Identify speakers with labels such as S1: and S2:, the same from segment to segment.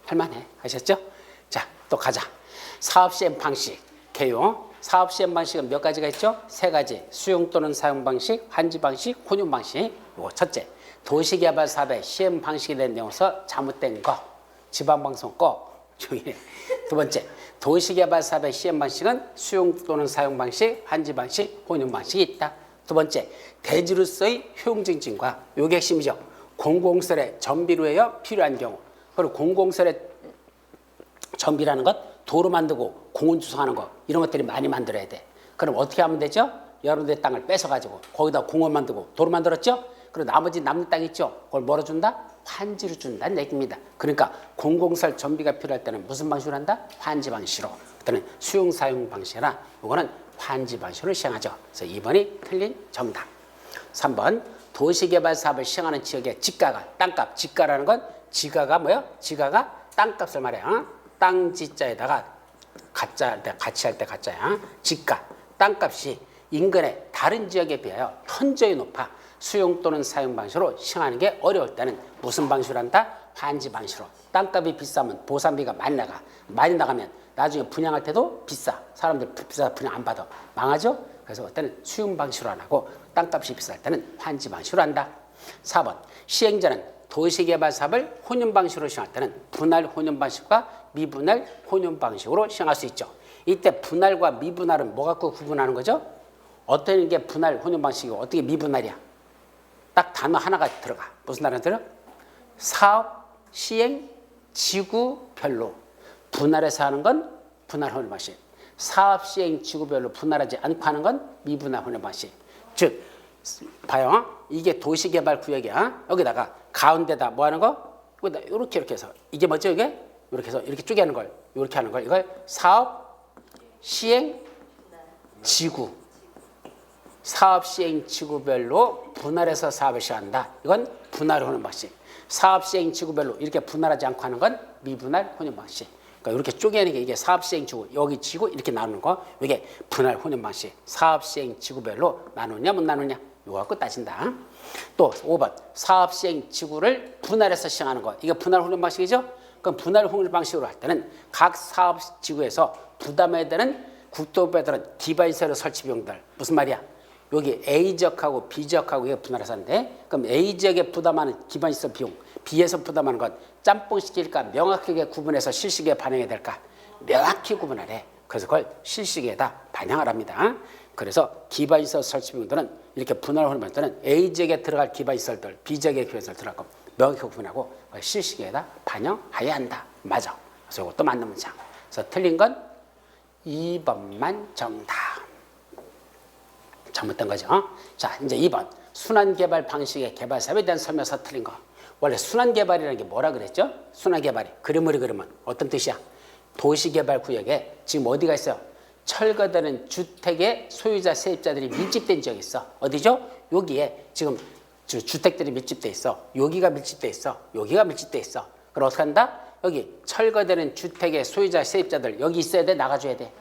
S1: 할만해. 아셨죠? 자, 또 가자. 사업 시행 방식, 개요. 사업 시행 방식은 몇 가지가 있죠? 세 가지. 수용 또는 사용 방식, 환지 방식, 혼용 방식. 요거 첫째. 도시개발 사업의 시행 방식에 대한 내용서 잘못된 거. 지방방송 거. 조용히 해. 두 번째. 도시개발 사업의 시행 방식은 수용 또는 사용 방식, 환지 방식, 혼용 방식이 있다. 두 번째. 대지로서의 효용 증진과 요게 핵심이죠. 공공설의 정비로 하여 필요한 경우. 그리고 공공설의 정비라는 것, 도로 만들고 공원 조성하는 거 이런 것들이 많이 만들어야 돼. 그럼 어떻게 하면 되죠? 여러분들의 땅을 뺏어가지고 거기다 공원 만들고 도로 만들었죠? 그리고 나머지 남는 땅 있죠? 그걸 뭐로 준다? 환지로 준다는 얘기입니다. 그러니까 공공설 정비가 필요할 때는 무슨 방식으로 한다? 환지 방식으로. 그때는 수용 사용 방식이나 이거는 환지 방식으로 시행하죠. 그래서 2번이 틀린 정답. 3번 도시개발 사업을 시행하는 지역의 지가가 땅값. 지가라는 건 지가가 뭐예요? 지가가 땅값을 말해. 땅 지자에다가 가짜 같이 할 때 가짜야. 지가 땅값이 인근의 다른 지역에 비하여 현저히 높아 수용 또는 사용 방식으로 시행하는 게 어려울 때는 무슨 방식으로 한다? 환지 방식으로. 땅값이 비싸면 보상비가 많이 나가. 많이 나가면 나중에 분양할 때도 비싸. 사람들 비싸서 분양 안 받아. 망하죠? 그래서 그때는 수용 방식으로 안 하고 땅값이 비쌀 때는 환지 방식으로 한다. 4번 시행자는 도시개발 사업을 혼용 방식으로 시행할 때는 분할 혼용 방식과 미분할 혼용 방식으로 시행할 수 있죠. 이때 분할과 미분할은 뭐 갖고 구분하는 거죠? 어떤 게 분할 혼용 방식이고 어떻게 미분할이야? 딱 단어 하나가 들어가. 무슨 단어 들어? 사업, 시행, 지구별로 분할해서 하는 건 분할 혼용 방식. 사업, 시행, 지구별로 분할하지 않고 하는 건 미분할 혼용 방식. 즉 봐요. 이게 도시개발 구역이야. 여기다가 가운데다 뭐 하는 거? 이렇게 해서 이게 뭐죠? 이게 이렇게 해서 이렇게 쪼개는 걸 이렇게 하는 걸 이걸 사업, 시행, 지구. 사업, 시행, 지구별로 분할해서 사업을 시행한다. 이건 분할 혼용 방식. 사업, 시행, 지구별로 이렇게 분할하지 않고 하는 건 미분할 혼용 방식. 그러니까 이렇게 쪼개는 게 이게 사업, 시행, 지구 여기 지구 이렇게 나누는 거 이게 분할 혼용 방식. 사업, 시행, 지구별로 나누냐 못 나누냐 이거 갖고 따진다. 또 5번 사업, 시행, 지구를 분할해서 시행하는 거 이게 분할 혼용 방식이죠. 그럼 분할 혼용 방식으로 할 때는 각 사업 지구에서 부담해야 되는 국토부에 따른 디바이스로 설치 비용들 무슨 말이야? 여기 A지역하고 B지역하고 이게 분할해서 하는데 그럼 A지역에 부담하는 기반시설 비용 B에서 부담하는 건 짬뽕시킬까 명확하게 구분해서 실시계에 반영해야 될까? 명확히 구분하래. 그래서 그걸 실시계에다 반영을 합니다. 그래서 기반시설 설치 비용들은 이렇게 분할 혼용할 때는 A지역에 들어갈 기반시설들 B지역에 기반시설 들어갈 거 명확히 구분하고 그걸 실시계에다 반영해야 한다. 맞아. 그래서 이것도 맞는 문장. 그래서 틀린 건 2번만 정답. 잘못된 거죠. 자, 이제 2번. 순환개발 방식의 개발 사업에 대한 설명서 틀린 거. 원래 순환개발이라는 게 뭐라 그랬죠? 순환개발이. 그림으로 그리면 어떤 뜻이야? 도시개발 구역에 지금 어디가 있어요? 철거되는 주택의 소유자, 세입자들이 밀집된 지역이 있어. 어디죠? 여기에 지금 주택들이 밀집돼 있어. 여기가 밀집돼 있어. 여기가 밀집돼 있어. 그럼 어떻게 한다? 여기 철거되는 주택의 소유자, 세입자들 여기 있어야 돼? 나가줘야 돼?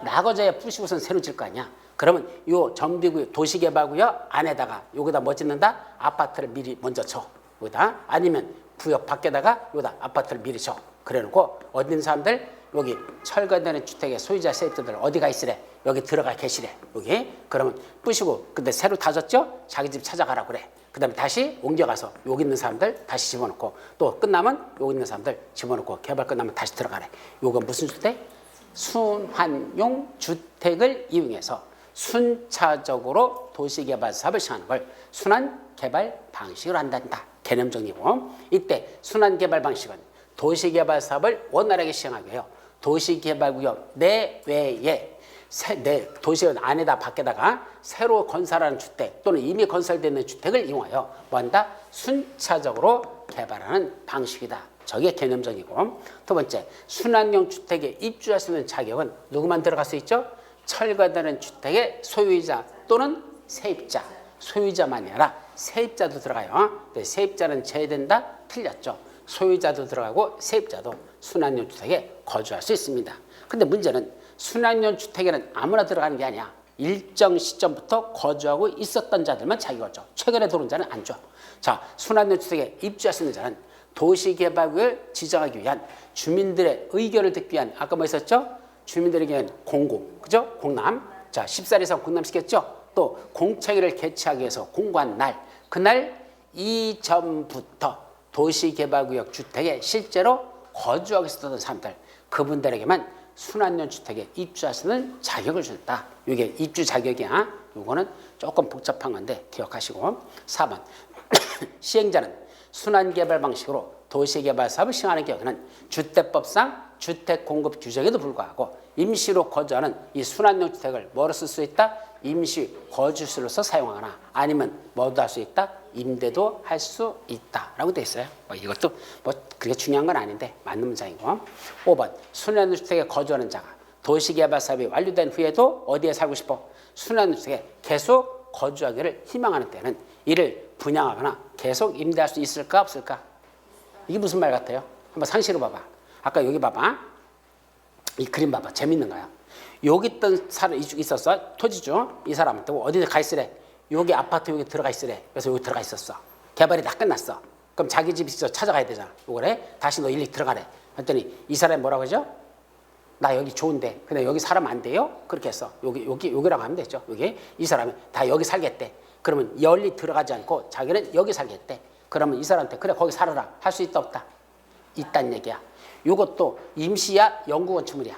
S1: 나가줘야 부시고선 새로 질 거 아니야? 그러면 요 정비구역 도시개발구역 안에다가 여기다 뭐 짓는다? 아파트를 미리 먼저 쳐. 여기다 아니면 구역 밖에다가 여기다 아파트를 미리 쳐. 그래놓고 어디 있는 사람들 여기 철거되는 주택의 소유자 세입자들 어디가 있으래? 여기 들어가 계시래. 여기 그러면 부시고 근데 새로 다졌죠? 자기 집 찾아가라 그래. 그 다음에 다시 옮겨가서 여기 있는 사람들 다시 집어넣고 또 끝나면 여기 있는 사람들 집어넣고 개발 끝나면 다시 들어가래. 요건 무슨 주택? 순환용 주택을 이용해서 순차적으로 도시개발 사업을 시행하는 걸 순환개발 방식으로 한단다. 개념 정리고 이때 순환개발 방식은 도시개발 사업을 원활하게 시행하기 위해 도시개발구역 내외에 도시원 안에다 밖에다가 새로 건설하는 주택 또는 이미 건설되어 있는 주택을 이용하여 뭐한다? 순차적으로 개발하는 방식이다. 저게 개념적이고 두 번째 순환용 주택에 입주할 수 있는 자격은 누구만 들어갈 수 있죠? 철거되는 주택의 소유자 또는 세입자. 소유자만이 아니라 세입자도 들어가요. 세입자는 제외된다? 틀렸죠. 소유자도 들어가고 세입자도 순환용 주택에 거주할 수 있습니다. 근데 문제는 순환용 주택에는 아무나 들어가는 게 아니야. 일정 시점부터 거주하고 있었던 자들만 자격을 줘. 최근에 들어온 자는 안 줘. 자, 순환용 주택에 입주할 수 있는 자는 도시개발구역을 지정하기 위한 주민들의 의견을 듣기 위한 아까 뭐 있었죠? 주민들에게 위한 공고, 그죠? 공람. 자, 10살 이상 공람시켰죠? 또 공청회를 개최하기 위해서 공고한 날, 그날 이전부터 도시개발구역 주택에 실제로 거주하고 있었던 사람들, 그분들에게만 순환형 주택에 입주할 수 있는 자격을 줬다. 이게 입주 자격이야. 이거는 조금 복잡한 건데 기억하시고. 4번 시행자는 순환개발 방식으로 도시개발 사업을 시행하는 경우는 주택법상 주택 공급 규정에도 불구하고 임시로 거주하는 이 순환형 주택을 뭐로 쓸 수 있다? 임시 거주시로서 사용하거나 아니면 뭐도 할 수 있다? 임대도 할 수 있다라고 돼 있어요. 이것도 뭐 그게 중요한 건 아닌데 맞는 문장이고. 5번 순환형 주택에 거주하는 자가 도시개발 사업이 완료된 후에도 어디에 살고 싶어? 순환형 주택에 계속 거주하기를 희망하는 때는 이를 분양하거나 계속 임대할 수 있을까 없을까? 이게 무슨 말 같아요? 한번 상시로 봐봐. 아까 여기 봐봐. 이 그림 봐봐. 재밌는 거야. 여기 있던 사람 있었어. 토지주. 이 사람한테 어디 가 있으래? 여기 아파트 여기 들어가 있으래. 그래서 여기 들어가 있었어. 개발이 다 끝났어. 그럼 자기 집 있어 찾아가야 되잖아. 요거래. 다시 너 일일이 들어가래. 했더니 이 사람이 뭐라고 하죠? 나 여기 좋은데 근데 여기 살면 안 돼요? 그렇게 했어. 여기라고 하면 되죠. 여기 이 사람이 다 여기 살겠대. 그러면 열리 들어가지 않고 자기는 여기 살겠대. 그러면 이 사람한테 그래 거기 살아라 할 수 있다 없다? 있다는 얘기야. 이것도 임시야 영구 건축물이야.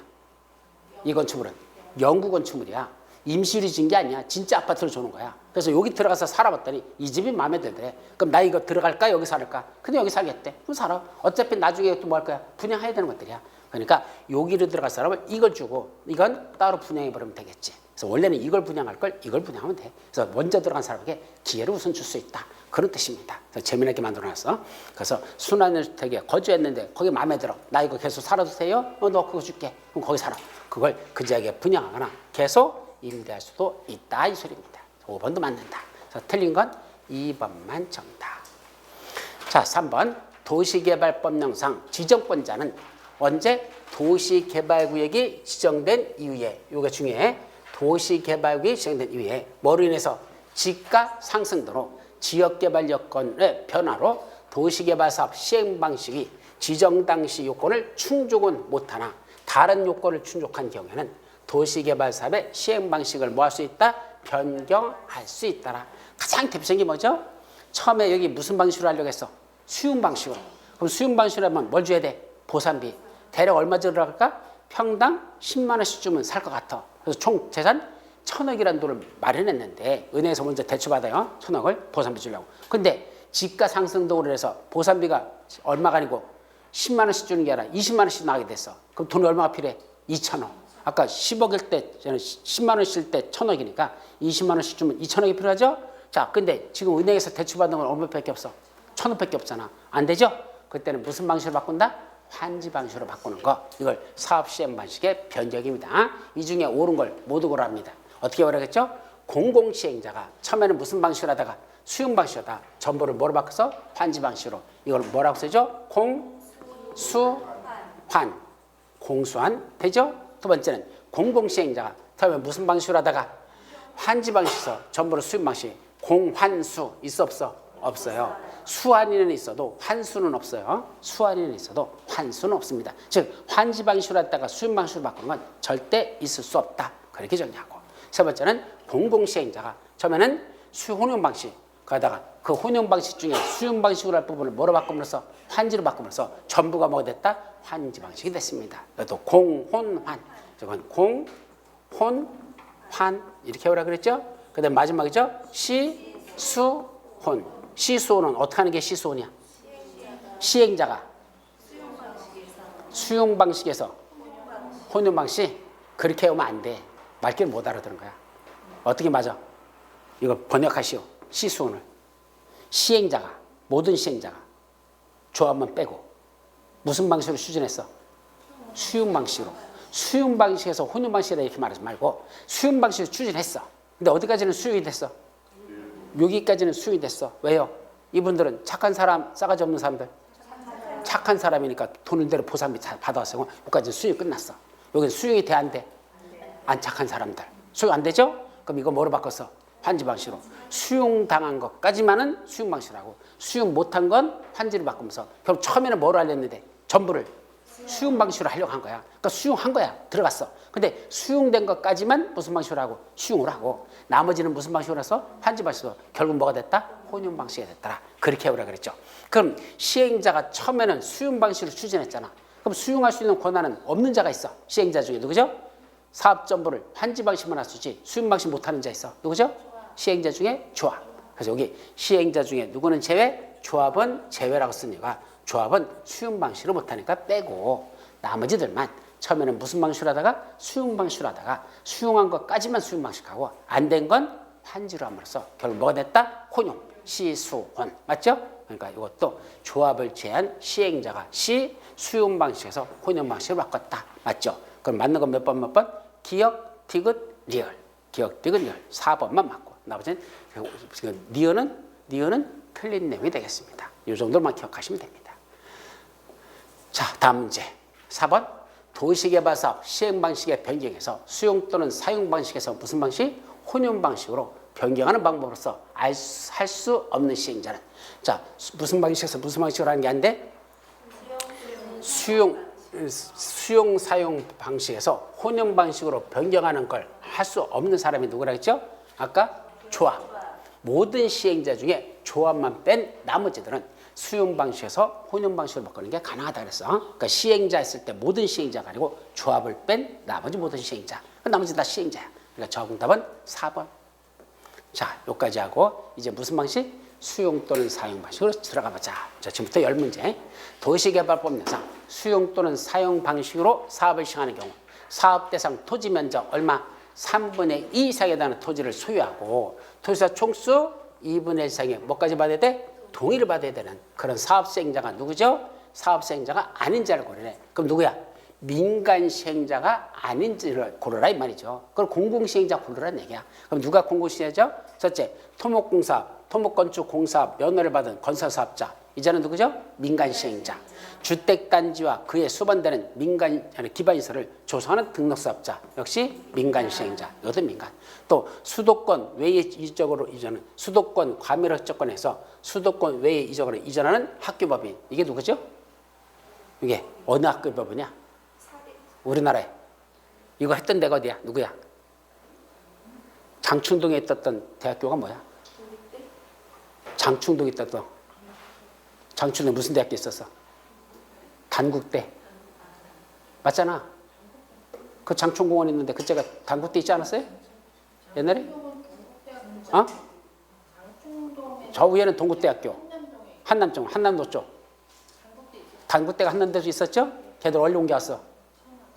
S1: 이 건축물은 영구 건축물이야. 임시로 진 게 아니야. 진짜 아파트를 주는 거야. 그래서 여기 들어가서 살아봤더니 이 집이 마음에 들더래. 그럼 나 이거 들어갈까 여기 살을까? 근데 여기 살겠대. 그럼 살아. 어차피 나중에 또 뭐 할 거야? 분양해야 되는 것들이야. 그러니까 여기로 들어갈 사람은 이걸 주고 이건 따로 분양해버리면 되겠지. 그래서 원래는 이걸 분양할 걸 이걸 분양하면 돼. 그래서 먼저 들어간 사람에게 기회를 우선 줄 수 있다. 그런 뜻입니다. 그래서 재미나게 만들어놨어. 그래서 순환형 주택에 거주했는데 거기 마음에 들어. 나 이거 계속 살아도 돼요? 너 그거 줄게. 그럼 거기 살아. 그걸 그 지역에 분양하거나 계속 임대할 수도 있다. 이 소리입니다. 5번도 맞는다. 그래서 틀린 건 2번만 정답. 자, 3번 도시개발법령상 지정권자는 언제? 도시개발구역이 지정된 이후에. 이게 중요해. 도시개발구역이 지정된 이후에 뭐로 인해서 지가 상승 등으로 지역개발 여건의 변화로 도시개발사업 시행 방식이 지정 당시 요건을 충족은 못하나 다른 요건을 충족한 경우에는 도시개발사업의 시행 방식을 뭐 할 수 있다? 변경할 수 있다라. 가장 대표적인 게 뭐죠? 처음에 여기 무슨 방식으로 하려고 했어? 수용 방식으로. 그럼 수용 방식으로 하면 뭘 줘야 돼? 보상비. 대략 얼마 들어갈까? 평당 10만 원씩 주면 살 것 같아. 그래서 총 재산 1,000억이라는 돈을 마련했는데 은행에서 먼저 대출받아요. 1,000억을 보상비 주려고. 근데 지가 상승 등으로 해서 보상비가 얼마가 아니고 10만 원씩 주는 게 아니라 20만 원씩 나가게 됐어. 그럼 돈이 얼마가 필요해? 2,000억. 아까 10억일 때, 10만 원씩 때 1,000억이니까 20만 원씩 주면 2,000억이 필요하죠? 자, 근데 지금 은행에서 대출받는 건 얼마밖에 없어? 1,000억밖에 없잖아. 안 되죠? 그때는 무슨 방식으로 바꾼다? 환지 방식으로 바꾸는 거. 이걸 사업 시행 방식의 변경입니다. 이 중에 옳은 걸 모두 고랍니다. 어떻게 고르겠죠? 공공시행자가 처음에는 무슨 방식으로 하다가 수용 방식으로 하다 전부를 뭐로 바꿔서 환지 방식으로. 이걸 뭐라고 쓰죠? 공수환. 공수환 되죠? 두 번째는 공공시행자가 처음에 무슨 방식으로 하다가 환지 방식에서 전부를 수용 방식. 공환수 있어 없어? 없어요. 수환이는 있어도 환수는 없어요. 수환이는 있어도 환수는 없습니다. 즉 환지 방식으로 했다가 수용 방식으로 바꾸는 건 절대 있을 수 없다. 그렇게 정리하고. 세 번째는 공공시행자가 처음에는 혼용 방식 그러다가 그 혼용 방식 중에 수용 방식으로 할 부분을 뭐로 바꿈으로써 환지로 바꿈으로써 전부가 뭐가 됐다? 환지 방식이 됐습니다. 또 공혼환. 저건 공혼환 이렇게 오라 그랬죠? 그 다음 마지막이죠? 시수혼. 시수혼은 어떻게 하는 게 시수혼이야? 시행자가 수용 방식에서 혼용 방식 그렇게 하면 안 돼. 말귀를 못 알아듣는 거야. 어떻게 맞아? 이거 번역하시오. 시수혼을. 시행자가 모든 시행자가 조합만 빼고 무슨 방식으로 추진했어? 수용 방식으로. 수용 방식에서 혼용 방식이라 이렇게 말하지 말고 수용 방식으로 추진했어. 근데 어디까지는 수용이 됐어? 여기까지는 수용이 됐어. 왜요? 이분들은 착한 사람, 싸가지 없는 사람들. 착한 사람이니까 돈을 대로 보상비 받아왔어요. 여기까지는 수용이 끝났어. 여기는 수용이 돼 안 돼? 안 착한 사람들. 수용 안 되죠? 그럼 이거 뭐로 바꿨어? 환지 방식으로. 수용당한 것까지만은 수용 방식으로 하고 수용 못한 건 환지로 바꾸면서 결국 처음에는 뭐로 하려는데 전부를 수용 방식으로 하려고 한 거야. 그러니까 수용한 거야. 들어갔어. 근데 수용된 것까지만 무슨 방식으로 하고 수용을 하고 나머지는 무슨 방식으로 해서 환지 방식으로 결국 뭐가 됐다? 혼용 방식이 됐더라. 그렇게 해오라 그랬죠. 그럼 시행자가 처음에는 수용 방식으로 추진했잖아. 그럼 수용할 수 있는 권한은 없는 자가 있어. 시행자 중에 누구죠? 사업 정보를 환지 방식만 할 수 있지 수용 방식 못하는 자 있어. 누구죠? 시행자 중에 조합. 그래서 여기 시행자 중에 누구는 제외, 조합은 제외라고 쓰니까 조합은 수용 방식으로 못하니까 빼고 나머지들만 처음에는 무슨 방식으로 하다가 수용 방식으로 하다가 수용한 것까지만 수용 방식하고 안 된 건 환지로 함으로써 결국 뭐가 됐다? 혼용, 시수혼. 맞죠? 그러니까 이것도 조합을 제한 시행자가 시, 수용 방식에서 혼용 방식으로 바꿨다. 맞죠? 그럼 맞는 건 몇 번? 기역, 디귿, 리을. 기역, 디귿, 리을. 4번만 맞고 나머지는 리을은 틀린 내용이 되겠습니다. 이 정도만 기억하시면 됩니다. 자, 다음 문제. 4번. 도시개발사업 시행방식의 변경에서 수용 또는 사용 방식에서 무슨 방식? 혼용 방식으로 변경하는 방법으로서 할 수 없는 시행자는. 자, 무슨 방식에서 무슨 방식으로 하는 게 아닌데? 수용 사용 방식에서 혼용 방식으로 변경하는 걸 할 수 없는 사람이 누구라 했죠? 아까 조합. 모든 시행자 중에 조합만 뺀 나머지들은 수용 방식에서 혼용 방식으로 바꾸는 게 가능하다 그랬어. 그러니까 시행자 했을 때 모든 시행자가 아니고 조합을 뺀 나머지 모든 시행자. 나머지 다 시행자야. 그러니까 정답은 4번. 자, 여기까지 하고 이제 무슨 방식? 수용 또는 사용 방식으로 들어가 보자. 자, 지금부터 10문제. 도시개발법 내상 수용 또는 사용 방식으로 사업을 시행하는 경우 사업 대상 토지 면적 얼마? 3분의 2 이상에 해당하는 토지를 소유하고 토지사 총수 2분의 1 이상의 뭐까지 받아야 돼? 동의를 받아야 되는 그런 사업 시행자가 누구죠? 사업 시행자가 아닌 자를 고르래. 그럼 누구야? 민간 시행자가 아닌 자를 고르라 이 말이죠. 그럼 공공 시행자 고르라는 얘기야. 그럼 누가 공공 시행자죠? 첫째, 토목공사, 토목건축공사업 면허를 받은 건설사업자. 이자는 누구죠? 민간 시행자. 주택단지와 그에 수반되는 민간 기반시설을 조성하는 등록사업자. 역시 민간 시행자. 이것도 민간. 또 수도권 외의 이적으로 이전은 수도권 과밀 조건에서 수도권 외의 이적으로 이전하는 학교법인. 이게 누구죠? 이게 어느 학교법이냐? 우리나라에. 이거 했던 데가 어디야? 누구야? 장충동에 있었던 대학교가 뭐야? 장충동에 있었던. 장충동에 무슨 대학교 있었어? 단국대. 맞잖아. 그 장충공원 있는데 그때가 단국대 있지 않았어요? 옛날에? 어? 저 위에는 동국대학교. 한남도 쪽. 단국대가 한남도에 있었죠? 걔들 어디 옮겨왔어?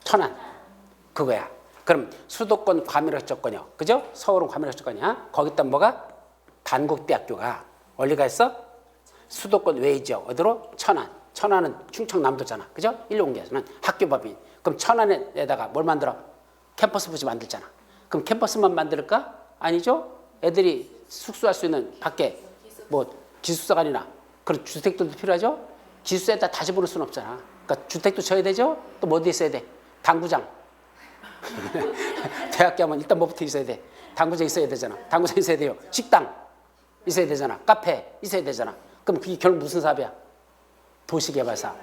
S1: 천안. 그거야. 그럼 수도권 과밀학 조건이요. 그죠? 서울은 과밀학 조건이야. 거기다 뭐가? 단국대학교가 어디가 있어? 수도권 외의 지역. 어디로? 천안. 천안은 충청남도잖아. 그죠? 일로 옮겨서는 학교법인. 그럼 천안에다가 뭘 만들어? 캠퍼스 부지 만들잖아. 그럼 캠퍼스만 만들까? 아니죠? 애들이 숙소할 수 있는 밖에 뭐 기숙사관이나 그런 주택들도 필요하죠? 기숙사에다 다 집어넣을 수는 없잖아. 그러니까 주택도 쳐야 되죠? 또 뭐 어디 있어야 돼? 당구장. 대학교 하면 일단 뭐부터 있어야 돼? 당구장 있어야 되잖아. 당구장 있어야 돼요. 식당 있어야 되잖아. 카페 있어야 되잖아. 그럼 그게 결국 무슨 사업이야? 도시개발사업.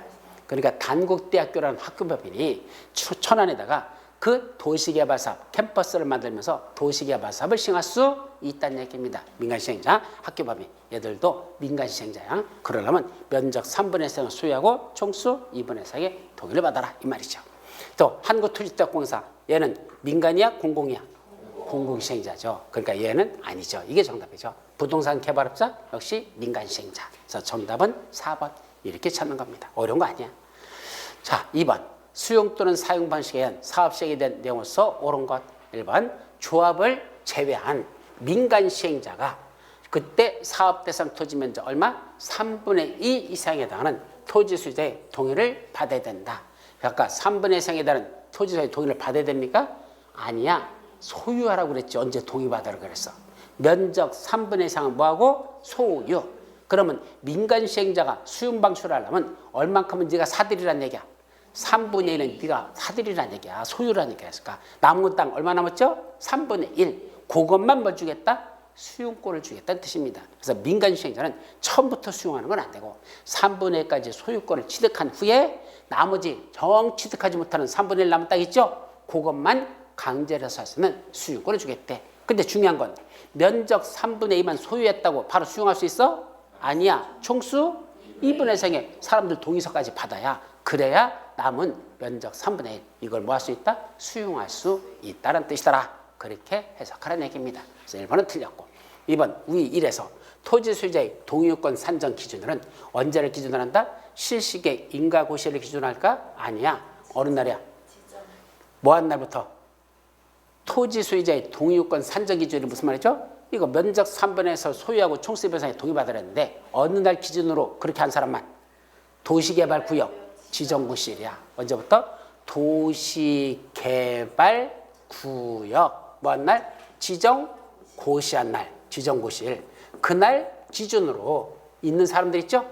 S1: 그러니까 단국대학교라는 학교법인이 천안에다가 그 도시개발사업 캠퍼스를 만들면서 도시개발사업을 시행할 수 있다는 얘기입니다. 민간시행자 학교법인. 얘들도 민간시행자야. 그러려면 면적 3분의 3을 소유하고 총수 2분의 4의 동의를 받아라 이 말이죠. 또 한국토지대공사 얘는 민간이야 공공이야? 공공시행자죠. 그러니까 얘는 아니죠. 이게 정답이죠. 부동산 개발업자 역시 민간시행자. 그래서 정답은 4번 이렇게 찾는 겁니다. 어려운 거 아니야. 자, 2번 수용 또는 사용 방식에 의한 사업 시행이 된 내용으로서 옳은 것. 1번 조합을 제외한 민간시행자가 그때 사업 대상 토지 면적 얼마? 3분의 2 이상에 해당하는 토지 소유자의 동의를 받아야 된다. 아까 3분의 2 이상에 해당하는 토지 소유자의 동의를 받아야 됩니까? 아니야. 소유하라고 그랬지. 언제 동의받으라고 그랬어. 면적 3분의 2 이상은 뭐하고? 소유. 그러면 민간시행자가 수용 방식으로 하려면 얼만큼은 네가 사들이란 얘기야. 3분의 1은 네가 사들이란 얘기야. 소유란 얘기야. 남은 땅 얼마 남았죠? 3분의 1. 그것만 뭘 주겠다? 수용권을 주겠다는 뜻입니다. 그래서 민간 수행자는 처음부터 수용하는 건 안 되고 3분의 1까지 소유권을 취득한 후에 나머지 정 취득하지 못하는 3분의 1 남은 땅 있죠? 그것만 강제로 해서 할 수 있는 수용권을 주겠대. 근데 중요한 건 면적 3분의 2만 소유했다고 바로 수용할 수 있어? 아니야. 총수 2분의 3의 사람들 동의서까지 받아야 그래야 남은 면적 3분의 1 이걸 뭐 할 수 있다? 수용할 수 있다는 뜻이더라. 그렇게 해석하라는 얘기입니다. 그래서 1번은 틀렸고 2번 위 1에서 토지 소유자의 동의요건 산정 기준으로는 언제를 기준으로 한다? 실식의 인가고시를 기준으로 할까? 아니야. 어느 날이야? 뭐 한 날부터? 토지 소유자의 동의요건 산정 기준이 무슨 말이죠? 이거 면적 3분에서 소유하고 총수 변상에 동의받으라 했는데 어느 날 기준으로 그렇게 한 사람만 도시개발구역 지정고시일이야. 언제부터? 도시개발구역 뭐 한 날? 지정고시한 날. 지정고시일. 그날 기준으로 있는 사람들 있죠?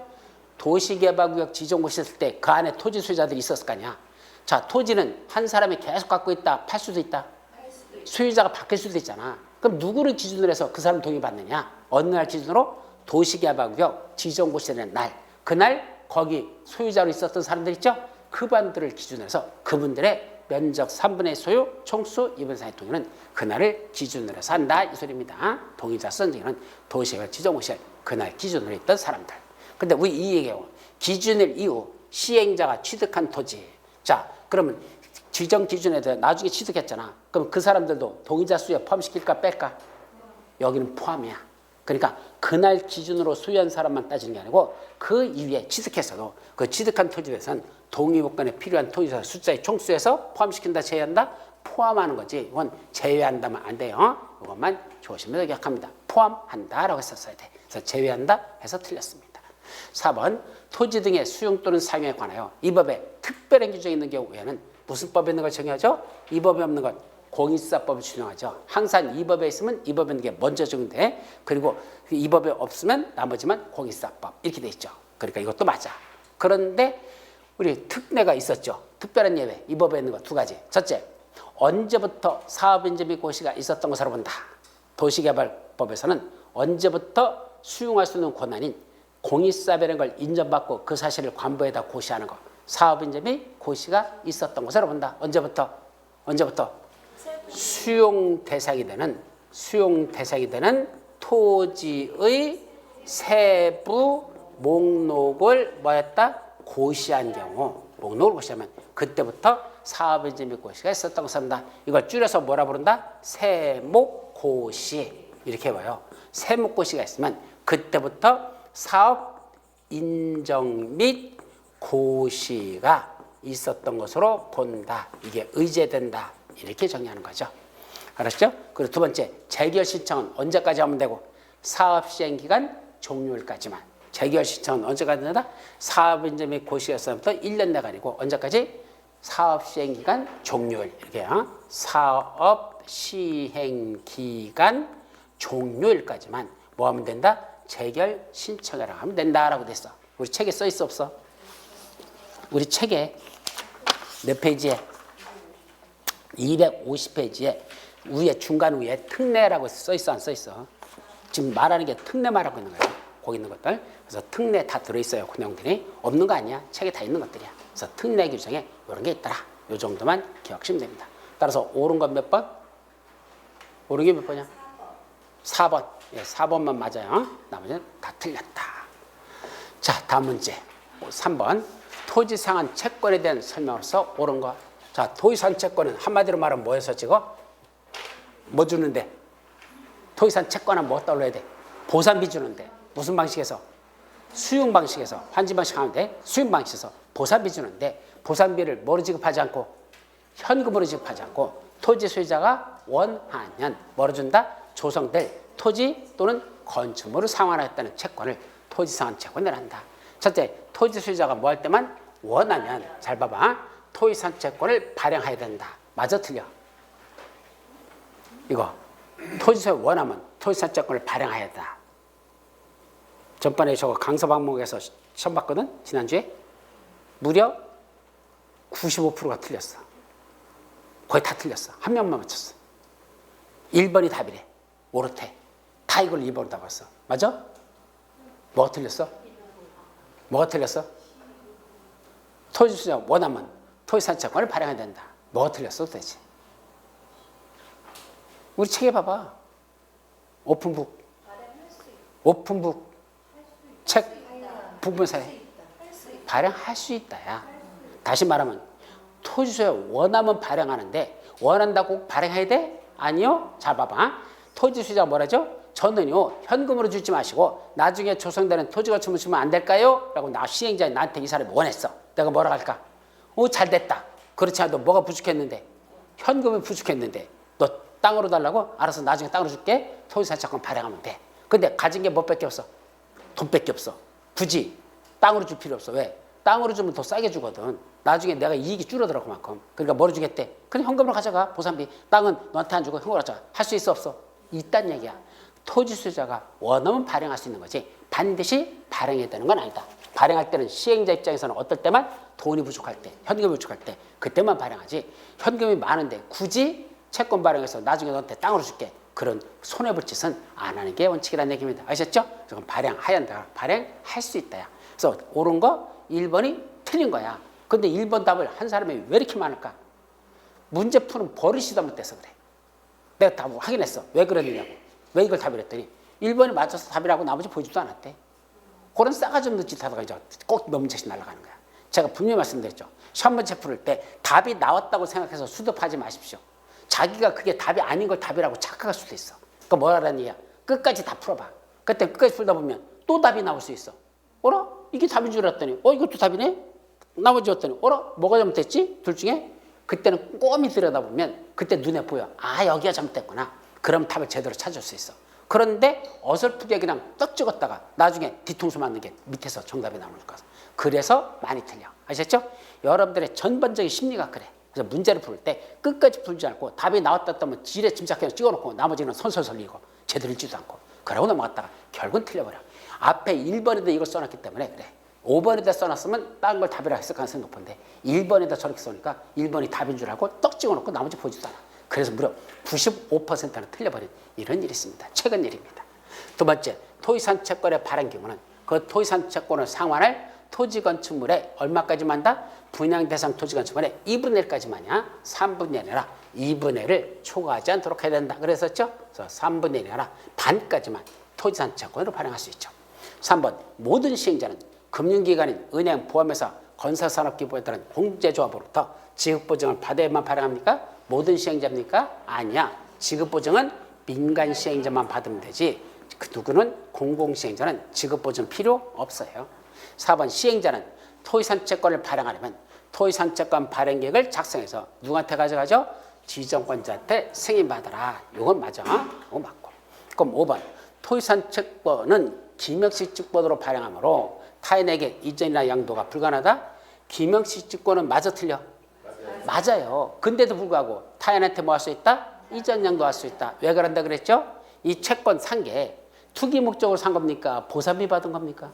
S1: 도시개발구역 지정고시 했을 때 그 안에 토지 소유자들이 있었을 거 아니야. 자, 토지는 한 사람이 계속 갖고 있다. 팔 수도 있다. 소유자가 바뀔 수도 있잖아. 그럼 누구를 기준으로 해서 그 사람 동의받느냐? 어느 날 기준으로? 도시개발구역 지정고시되는 날. 그날 거기 소유자로 있었던 사람들 있죠? 그분들을 기준으로 해서 그분들의 면적 3분의 1 소유 총수 2분의 4의 동의는 그날을 기준으로 해서 한다. 이 소리입니다. 동의자 선정에는 도시개발 지정고시에 그날 기준으로 있던 사람들. 근데 우리 이 얘기예요. 기준일 이후 시행자가 취득한 토지. 자, 그러면 지정 기준에 대해 나중에 취득했잖아. 그럼 그 사람들도 동의자 수에 포함시킬까 뺄까? 여기는 포함이야. 그러니까 그날 기준으로 소유한 사람만 따지는 게 아니고 그 이후에 취득했어도 그 취득한 토지에 대해서는 동의요건에 필요한 토지자 숫자의 총수에서 포함시킨다, 제외한다? 포함하는 거지. 이건 제외한다면 안 돼요. 이것만 조심해서 기억합니다. 포함한다라고 했었어야 돼. 그래서 제외한다 해서 틀렸습니다. 4번 토지 등의 수용 또는 사용에 관하여 이 법에 특별한 규정이 있는 경우에는 무슨 법에 있는 걸 정의하죠? 이 법에 없는 건 공인사법을 준용하죠. 항상 이 법에 있으면 이 법에 있는 게 먼저 적용돼. 그리고 이 법에 없으면 나머지만 공인사법 이렇게 돼 있죠. 그러니까 이것도 맞아. 그런데 우리 특례가 있었죠. 특별한 예외. 이 법에 있는 거 두 가지. 첫째, 언제부터 사업인지 및 고시가 있었던 것으로 본다. 도시개발법에서는 언제부터 수용할 수 있는 권한인 공인사업이라는 걸 인정받고 그 사실을 관부에다 고시하는 거. 사업인지 및 고시가 있었던 것으로 본다. 언제부터? 수용 대상이 되는 토지의 세부 목록을 뭐했다? 고시한 경우. 목록을 고시하면 그때부터 사업인지 및 고시가 있었던 것으로 본다. 이걸 줄여서 뭐라 부른다? 세목고시. 이렇게 봐요. 세목고시가 있으면 그때부터 사업 인정 및 고시가 있었던 것으로 본다. 이게 의제된다. 이렇게 정의하는 거죠. 알았죠? 그리고 두 번째, 재결 신청은 언제까지 하면 되고? 사업 시행 기간 종료일까지만. 재결 신청은 언제까지 된다? 사업 인정 및 고시였으면부터 1년 내간이고 언제까지? 사업 시행 기간 종료일. 이렇게 사업 시행 기간 종료일까지만 뭐 하면 된다? 재결 신청이라고 하면 된다라고 됐어. 우리 책에 써 있어 없어? 우리 책에 몇 페이지에? 250페이지에 위에 중간 위에 특례라고 써 있어 안 써 있어? 지금 말하는 게 특례 말하고 있는 거예요. 거기 있는 것들. 그래서 특례 다 들어있어요. 그 내용들이. 없는 거 아니야. 책에 다 있는 것들이야. 그래서 특례 규정에 이런 게 있더라. 이 정도만 기억하시면 됩니다. 따라서 옳은 건 몇 번? 옳은 게 몇 번이야? 4번. 예, 4번만 맞아요. 나머지는 다 틀렸다. 자, 다음 문제. 3번. 토지상한 채권에 대한 설명으로서 옳은 거. 자, 토지상 채권은 한마디로 말하면 뭐해서 찍어? 뭐 주는데? 토지상 채권은 뭐 떠올려야 돼? 보상비 주는데. 무슨 방식에서? 수용 방식에서. 환지 방식 하면 돼. 수용 방식에서 보상비 주는데 보상비를 뭐로 지급하지 않고 현금으로 지급하지 않고 토지 소유자가 원하면 뭐로 준다? 조성될 토지 또는 건축물을 상환하겠다는 채권을 토지상한 채권이라 한다. 첫째, 토지 소유자가 뭐 할 때만 원하면 잘 봐봐. 토지상한 채권을 발행해야 된다. 맞아 틀려? 이거 토지 소유 원하면 토지상한 채권을 발행해야 된다. 전번에 저거 강서 방목에서 시험 봤거든? 지난주에 무려 95%가 틀렸어. 거의 다 틀렸어. 한 명만 맞췄어. 1번이 답이래. 옳대. 다 이걸 2번으로 다 봤어. 맞아? 뭐가 틀렸어? 뭐가 틀렸어? 토지수자 원하면 토지산채권을 발행해야 된다. 뭐가 틀렸어 도대체? 우리 책에 봐봐. 오픈북. 오픈북. 책 부분사에 발행할 수 있다야. 다시 말하면 토지수자 원하면 발행하는데 원한다고 발행해야 돼? 아니요. 잘 봐봐. 토지수자가 뭐라죠? 저는요 현금으로 주지 마시고 나중에 조성되는 토지건축물 주면 안 될까요? 라고 시행자인 나한테 이 사람이 원했어. 내가 뭐라 할까? 잘 됐다. 그렇지 않아도 뭐가 부족했는데? 현금이 부족했는데 너 땅으로 달라고? 알아서 나중에 땅으로 줄게. 토지산채권 발행하면 돼. 근데 가진 게 뭐밖에 없어? 돈밖에 없어. 굳이 땅으로 줄 필요 없어. 왜? 땅으로 주면 더 싸게 주거든. 나중에 내가 이익이 줄어들어 그만큼. 그러니까 뭐로 주겠대? 그냥 현금으로 가져가. 보상비. 땅은 너한테 안 주고 현금으로 가져가. 할 수 있어 없어? 있단 얘기야. 토지수자가 원하면 발행할 수 있는 거지 반드시 발행해야 되는 건 아니다. 발행할 때는 시행자 입장에서는 어떨 때만 돈이 부족할 때, 현금이 부족할 때 그때만 발행하지 현금이 많은데 굳이 채권 발행해서 나중에 너한테 땅으로 줄게. 그런 손해볼 짓은 안 하는 게 원칙이라는 얘기입니다. 아셨죠? 그럼 발행해야 한다. 발행할 수 있다야. 그래서 옳은 거 1번이 틀린 거야. 근데 1번 답을 한 사람이 왜 이렇게 많을까? 문제 푸는 버릇이 잘못돼서 그래. 내가 답을 확인했어. 왜 그랬느냐고. 왜 이걸 답을 했더니 1번이 맞춰서 답이라고 나머지 보지도 않았대. 그런 싸가지 없는 짓 하다가 이제 꼭 넘쳐시 날아가는 거야. 제가 분명히 말씀드렸죠. 시험 문제 풀을 때 답이 나왔다고 생각해서 수습하지 마십시오. 자기가 그게 답이 아닌 걸 답이라고 착각할 수도 있어. 그러니까 뭐라는 얘기야. 끝까지 다 풀어봐. 그때 끝까지 풀다 보면 또 답이 나올 수 있어. 어라? 이게 답인 줄 알았더니 이것도 답이네? 나머지였더니 어라? 뭐가 잘못됐지? 둘 중에? 그때는 꼼히 들여다보면 그때 눈에 보여. 여기가 잘못됐구나. 그럼 답을 제대로 찾을 수 있어. 그런데 어설프게 그냥 떡 찍었다가 나중에 뒤통수 맞는 게 밑에서 정답이 나올 거야. 그래서 많이 틀려. 아셨죠? 여러분들의 전반적인 심리가 그래. 그래서 문제를 풀 때 끝까지 풀지 않고 답이 나왔다 하면 지레 짐작해서 찍어놓고 나머지는 선설설 읽고 제대로 읽지도 않고 그러고 넘어갔다가 결국은 틀려버려. 앞에 1번에도 이걸 써놨기 때문에 그래. 5번에다 써놨으면 다른 걸 답이라 했을 가능성이 높은데 1번에다 저렇게 써니까 1번이 답인 줄 알고 떡 찍어놓고 나머지 보지도 않아. 그래서 무려 95%는 틀려버린 이런 일이 있습니다. 최근 일입니다. 두 번째, 토지산채권의 발행 경우는 그 토지산채권을 상환할 토지건축물의 얼마까지만 다? 분양대상 토지건축물의 2분의 1까지만이야. 3분의 1이라 2분의 1을 초과하지 않도록 해야 된다. 그랬었죠? 그래서 3분의 1이라 반까지만 토지산채권으로 발행할 수 있죠. 3번, 모든 시행자는 금융기관인 은행, 보험회사, 건설산업기부에 따른 공제조합으로부터 지급보증을 받아야만 발행합니까? 모든 시행자입니까? 아니야. 지급보증은 민간 시행자만 받으면 되지 그 누구는 공공시행자는 지급보증 필요 없어요. 4번 시행자는 토지산채권을 발행하려면 토지산채권 발행계획을 작성해서 누구한테 가져가죠? 지정권자한테 승인받아라. 이건 맞아. 이거 맞고. 그럼 5번 토지산채권은 김영식 직권으로 발행하므로 타인에게 이전이나 양도가 불가능하다. 김영식 직권은 맞아 틀려? 맞아요. 근데도 불구하고 타인한테 뭐 할 수 있다? 이전 양도할 수 있다. 왜 그런다 그랬죠? 이 채권 산 게 투기 목적으로 산 겁니까? 보상비 받은 겁니까?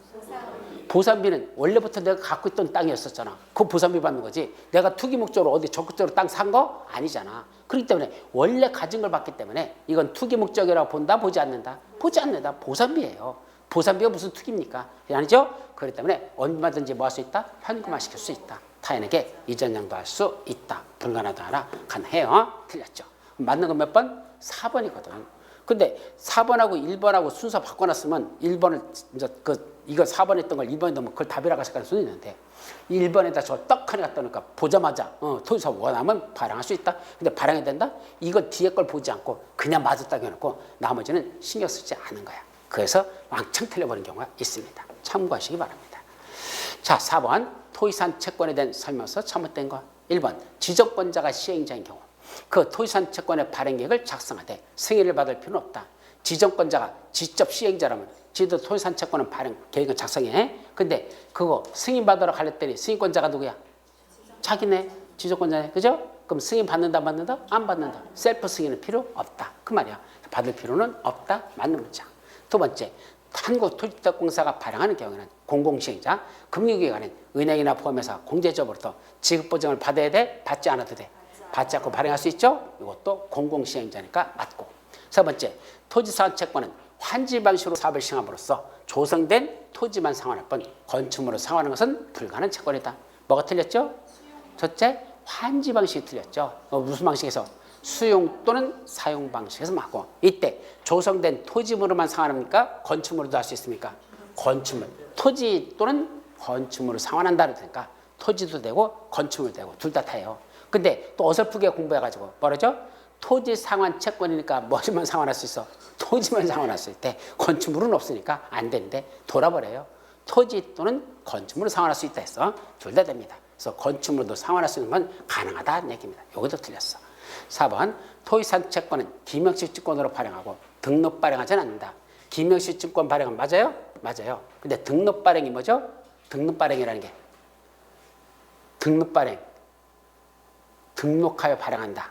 S1: 보상비는 원래부터 내가 갖고 있던 땅이었었잖아. 그 보상비 받는 거지. 내가 투기 목적으로 어디 적극적으로 땅 산 거 아니잖아. 그렇기 때문에 원래 가진 걸 받기 때문에 이건 투기 목적이라고 본다? 보지 않는다? 보지 않는다. 보상비예요. 보상비가 무슨 투기입니까? 아니죠? 그렇기 때문에 얼마든지 뭐 할 수 있다? 현금화 시킬 수 있다. 타인에게 이전 양도할 수 있다. 불가능하다 하나 가능해요. 틀렸죠. 맞는 건 몇 번? 4번이거든. 근데 4번하고 1번하고 순서 바꿔놨으면 1번을 이제 이거 4번 했던 걸 2번에 넣으면 그걸 답이라고 생각할 수는 있는데 1번에다 저 떡하니 갖다 놓으니까 보자마자 토지사 원하면 발행할 수 있다. 근데 발행해야 된다? 이거 뒤에 걸 보지 않고 그냥 맞았다고 해놓고 나머지는 신경 쓰지 않은 거야. 그래서 왕창 틀려버린 경우가 있습니다. 참고하시기 바랍니다. 자, 4번 토지산 채권에 대한 설명서 잘못된 거. 1번 지정권자가 시행자인 경우 그 토지산 채권의 발행 계획을 작성하되 승인을 받을 필요는 없다. 지정권자가 직접 시행자라면 지도 토지산 채권은 발행 계획을 작성해. 근데 그거 승인 받으러 갈랬더니 승인권자가 누구야? 자기네. 지정권자네. 그죠? 그럼 승인 받는다 안 받는다? 안 받는다. 셀프 승인은 필요 없다. 그 말이야. 받을 필요는 없다. 맞는 문장. 두 번째, 한국토지주택공사가 발행하는 경우에는 공공시행자, 금융기관인 은행이나 보험회사, 공제조합으로부터 지급보증을 받아야 돼? 받지 않아도 돼? 받지 않고 발행할 수 있죠? 이것도 공공시행자니까 맞고. 세 번째, 토지산 채권은 환지 방식으로 사업을 시행함으로써 조성된 토지만 상환할 뿐 건축물로 상환하는 것은 불가능한 채권이다. 뭐가 틀렸죠? 첫째, 환지 방식이 틀렸죠. 무슨 방식에서? 수용 또는 사용 방식에서 맞고, 이때 조성된 토지물로만 상환합니까? 건축물로도 할 수 있습니까? 건축물, 토지 또는 건축물을 상환한다 그러니까 토지도 되고 건축물도 되고 둘 다 타요. 근데 또 어설프게 공부해가지고 뭐라죠? 토지 상환 채권이니까 뭐지만 상환할 수 있어? 토지만 상환할 수 있대. 건축물은 없으니까 안 되는데 돌아버려요. 토지 또는 건축물을 상환할 수 있다 했어. 둘 다 됩니다. 그래서 건축물도 상환할 수 있는 건 가능하다는 얘기입니다. 여기도 틀렸어. 4번, 토지산 채권은 김영식 증권으로 발행하고 등록 발행하지 않는다. 김영식 증권 발행은 맞아요? 맞아요. 근데 등록 발행이 뭐죠? 등록 발행이라는 게 등록 발행, 등록하여 발행한다.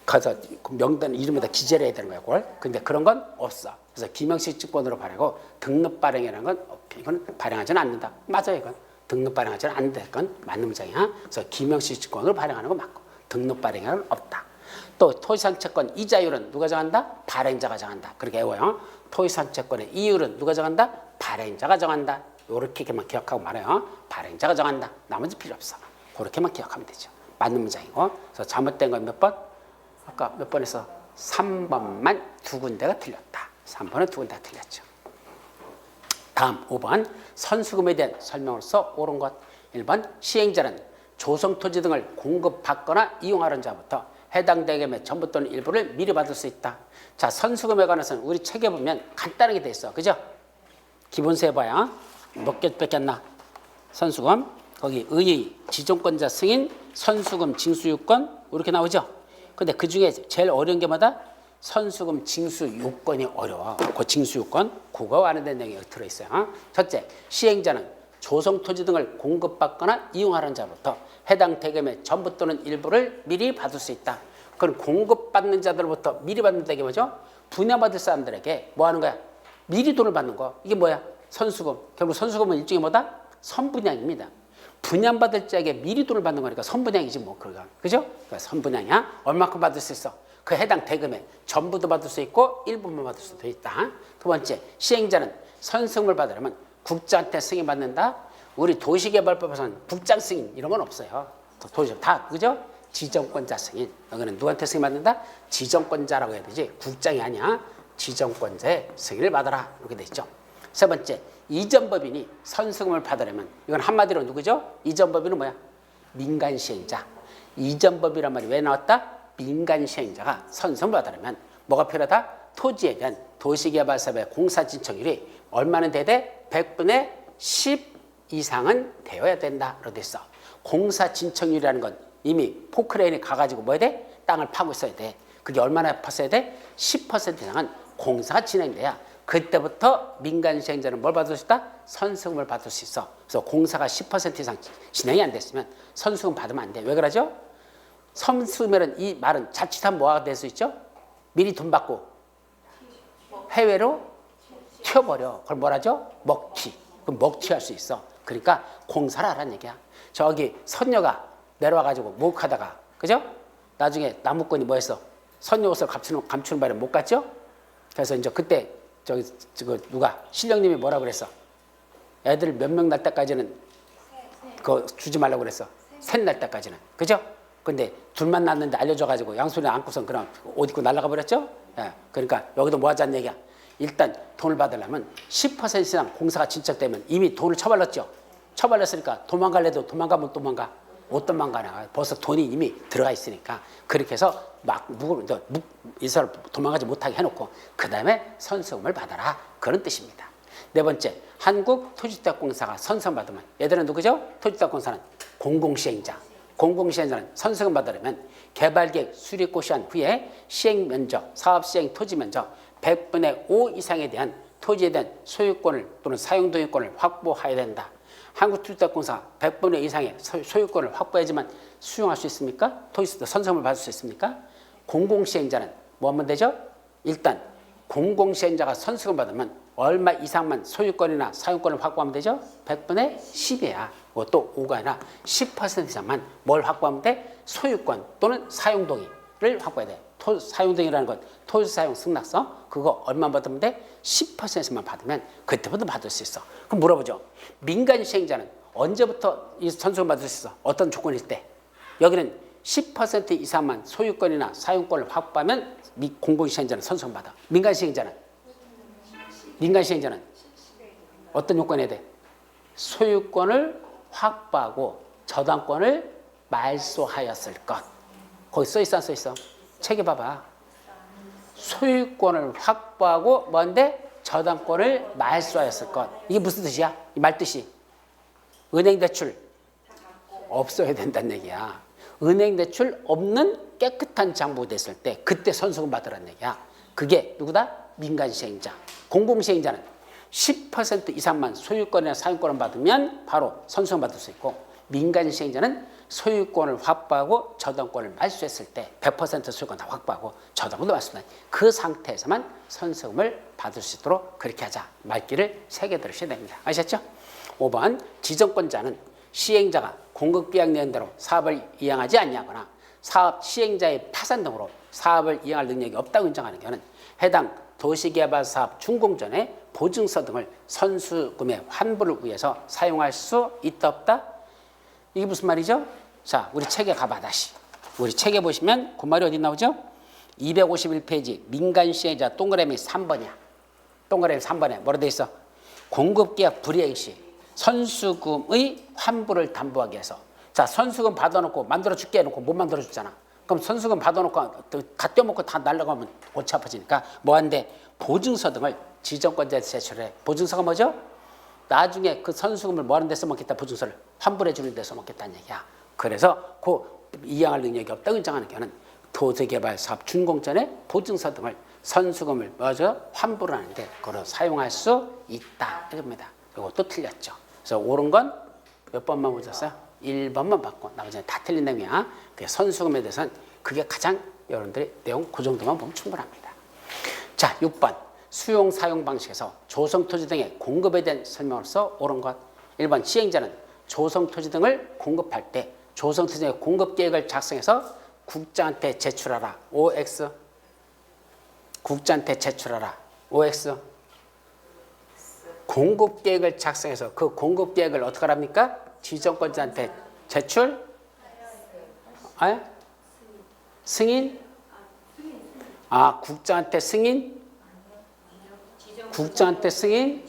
S1: 가서 명단 이름에다 기재를 해야 되는 거야, 그걸. 근데 그런 건 없어. 그래서 김영식 증권으로 발행하고 등록 발행이라는 건 이건 발행하지는 않는다. 맞아요, 이건. 등록 발행하지는 않는다. 그건 맞는 문장이야. 그래서 김영식 증권으로 발행하는 건 맞고 등록 발행에는 없다. 또 토지산 채권 이자율은 누가 정한다? 발행자가 정한다. 그렇게 외워요. 토지산 채권의 이율은 누가 정한다? 발행자가 정한다. 이렇게만 기억하고 말해요. 발행자가 정한다. 나머지 필요 없어. 그렇게만 기억하면 되죠. 맞는 문장이고. 그래서 잘못된 건 몇 번? 아까 몇 번에서 3번만 두 군데가 틀렸다. 3번은 두 군데가 틀렸죠. 다음 5번 선수금에 대한 설명으로서 옳은 것. 1번 시행자는 조성토지 등을 공급받거나 이용하는 자부터 해당 대금의 전부 또는 일부를 미리 받을 수 있다. 자, 선수금에 관해서는 우리 책에 보면 간단하게 돼 있어. 그죠? 기본세 봐야 몇 개 뺏겼나? 선수금, 거기 의의, 지정권자 승인, 선수금, 징수유권 이렇게 나오죠? 근데 그 중에 제일 어려운 게 뭐다? 선수금 징수요건이 어려워. 그 징수요건, 그거 관련된 내용이 들어있어요. 첫째, 시행자는 조성토지 등을 공급받거나 이용하는 자로부터 해당 대금의 전부 또는 일부를 미리 받을 수 있다. 그건 공급받는 자들로부터 미리 받는다. 이게 뭐죠? 분양받을 사람들에게 뭐 하는 거야? 미리 돈을 받는 거. 이게 뭐야? 선수금. 결국 선수금은 일종의 뭐다? 선분양입니다. 분양받을 자에게 미리 돈을 받는 거니까 선분양이지 뭐. 그러니까. 그죠? 그러니까 선분양이야. 얼마큼 받을 수 있어? 그 해당 대금에 전부도 받을 수 있고 일부만 받을 수도 있다. 두 번째, 시행자는 선수금을 받으려면 국장한테 승인받는다. 우리 도시개발법에서는 국장 승인 이런 건 없어요. 도시 다 그죠? 지정권자 승인. 여기는 누구한테 승인받는다? 지정권자라고 해야 되지. 국장이 아니야. 지정권자의 승인을 받아라. 이렇게 돼 있죠. 세 번째, 이전법인이 선수금을 받으려면 이건 한마디로 누구죠? 이전법인은 뭐야? 민간 시행자. 이전법이란 말이 왜 나왔다? 민간 시행자가 선수금을 받으려면 뭐가 필요하다? 토지에 대한 도시개발사업의 공사 진척률이 얼마는 되되 100분의 10 이상은 되어야 된다. 라고 돼 있어. 공사 진척률이라는 건 이미 포크레인이 가가지고 뭐 해야 돼? 땅을 파고 있어야 돼. 그게 얼마나 팠어야 돼? 10% 이상은 공사가 진행돼야 그때부터 민간 시행자는 뭘 받을 수 있다? 선수금을 받을 수 있어. 그래서 공사가 10% 이상 진행이 안 됐으면 선수금 받으면 안 돼. 왜 그러죠? 선수금이라는 이 말은 자칫하면 뭐가 될 수 있죠? 미리 돈 받고 해외로 튀어버려. 그걸 뭐라죠? 먹튀. 그럼 먹튀할 수 있어. 그러니까 공사를 하라는 얘기야. 저기 선녀가 내려와가지고 목욕하다가 그죠? 나중에 나무꾼이 뭐 했어? 선녀 옷을 감추는 바람에 못 갔죠? 그래서 이제 그때 저기 누가 신령님이 뭐라 그랬어? 애들 몇 명 날 때까지는 그거 주지 말라고 그랬어. 셋 날 때까지는. 그죠? 근데 둘만 낳는데 알려줘가지고 양손에 안고선 그럼 옷 입고 날아가 버렸죠? 예. 그러니까 여기도 뭐 하자는 얘기야. 일단 돈을 받으려면 10% 이상 공사가 진척되면 이미 돈을 처발랐죠. 처발랐으니까 도망갈래도 도망가면 도망가. 못 도망가나. 벌써 돈이 이미 들어가 있으니까. 그렇게 해서 이 사람 도망가지 못하게 해놓고 그 다음에 선수금을 받아라. 그런 뜻입니다. 네 번째, 한국토지주택공사가 선수금 받으면 얘들은 누구죠? 토지주택공사는 공공시행자. 공공시행자는 선수금 받으려면 개발계획 수립 고시한 후에 시행면적, 사업시행 토지면적 100분의 5 이상에 대한 토지에 대한 소유권을 또는 사용동의권을 확보해야 된다. 한국토지주택공사가 100분의 2 이상의 소유권을 확보해야지만 수용할 수 있습니까? 토지 선수금을 받을 수 있습니까? 공공시행자는 뭐 하면 되죠? 일단 공공시행자가 선수금 받으면 얼마 이상만 소유권이나 사용권을 확보하면 되죠? 100분의 10이야. 또 5가 아니라 10% 이상만 뭘 확보하면 돼? 소유권 또는 사용동의를 확보해야 돼. 사용 등이라는 것, 토지 사용 승낙서 그거 얼마 받으면 돼? 10%만 받으면 그때부터 받을 수 있어. 그럼 물어보죠. 민간 시행자는 언제부터 이 선수금 받을 수 있어? 어떤 조건일 때? 여기는 10% 이상만 소유권이나 사용권을 확보하면 공공시행자는 선수금 받아. 민간 시행자는 어떤 요건이 돼? 소유권을 확보하고 저당권을 말소하였을 것. 거기 써있어 안 써있어? 책에 봐봐. 소유권을 확보하고 뭔데? 저당권을 말소하였을 것. 이게 무슨 뜻이야? 이 말뜻이. 은행 대출 없어야 된다는 얘기야. 은행 대출 없는 깨끗한 장부 됐을 때 그때 선수금 받으라는 얘기야. 그게 누구다? 민간 시행자. 공공 시행자는 10% 이상만 소유권이나 사용권을 받으면 바로 선수금 받을 수 있고, 민간 시행자는 소유권을 확보하고 저당권을 말소했을 때 100% 소유권 다 확보하고 저당권도 말소한다. 그 상태에서만 선수금을 받을 수 있도록 그렇게 하자. 말귀를 새겨 들으셔야 됩니다. 아셨죠? 5번 지정권자는 시행자가 공급계약 내용대로 사업을 이행하지 않냐거나 사업 시행자의 파산 등으로 사업을 이행할 능력이 없다고 인정하는 경우는 해당 도시개발사업 준공 전에 보증서 등을 선수금의 환불을 위해서 사용할 수 있다 없다? 이게 무슨 말이죠? 자, 우리 책에 가봐 다시. 우리 책에 보시면 그 말이 어디 나오죠? 251페이지 민간 시행자 동그라미 3번이야. 동그라미 3번에 뭐라 돼 있어? 공급계약 불이행 시 선수금의 환불을 담보하기 위해서. 자, 선수금 받아놓고 만들어줄게 해놓고 못 만들어줬잖아. 그럼 선수금 받아놓고 다 떼어먹고 다 날라가면 골치 아파지니까 뭐한대? 보증서 등을 지정권자에 제출해. 보증서가 뭐죠? 나중에 그 선수금을 뭐 하는 데 써먹겠다. 보증서를 환불해 주는 데 써먹겠다는 얘기야. 그래서 그 이행할 능력이 없다고 인정하는 경우는 도시개발 사업 준공 전에 보증서 등을 선수금을 뭐죠? 환불을 하는데 그걸 사용할 수 있다. 이겁니다. 이것도 틀렸죠. 그래서 옳은 건 몇 번만 보셨어요? 1번만 받고 나머지는 다 틀린 내용이야. 선수금에 대해서는 그게 가장 여러분들이 내용 그 정도만 보면 충분합니다. 자, 6번 수용 사용 방식에서 조성토지 등의 공급에 대한 설명으로서 옳은 것. 1번 시행자는 조성토지 등을 공급할 때 조성토지 등의 공급계획을 작성해서 국장한테 제출하라. OX. 국장한테 제출하라. OX. 공급계획을 작성해서 그 공급계획을 어떻게 합니까? 지정권자한테 제출? 승인? 국장한테 승인? 국장한테 승인?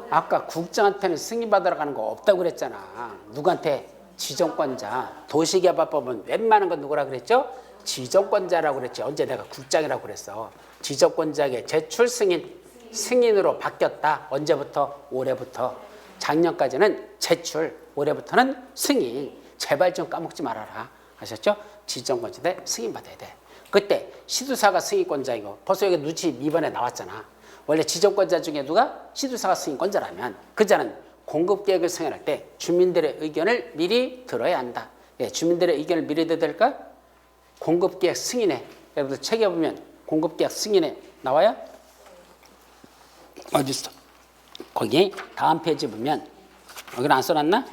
S1: 아까 국장한테는 승인받으러 가는 거 없다고 그랬잖아. 누구한테? 지정권자. 도시개발법은 웬만한 건 누구라 그랬죠? 지정권자라고 그랬지. 언제 내가 국장이라고 그랬어. 지정권자에게 제출 승인으로 바뀌었다. 언제부터? 올해부터. 작년까지는 제출, 올해부터는 승인. 제발 좀 까먹지 말아라. 아셨죠? 지정권자한테 승인받아야 돼. 그때 시도사가 승인권자이고 벌써 여기 누치 2번에 나왔잖아. 원래 지정권자 중에 누가? 시도사가 승인권자라면 그 자는 공급계획을 승인할 때 주민들의 의견을 미리 들어야 한다. 예, 주민들의 의견을 미리 들어야 될까? 공급계획 승인에, 여러분들 책에 보면 공급계획 승인에 나와요? 어디 있어? 거기 다음 페이지 보면 여기는 안 써놨나?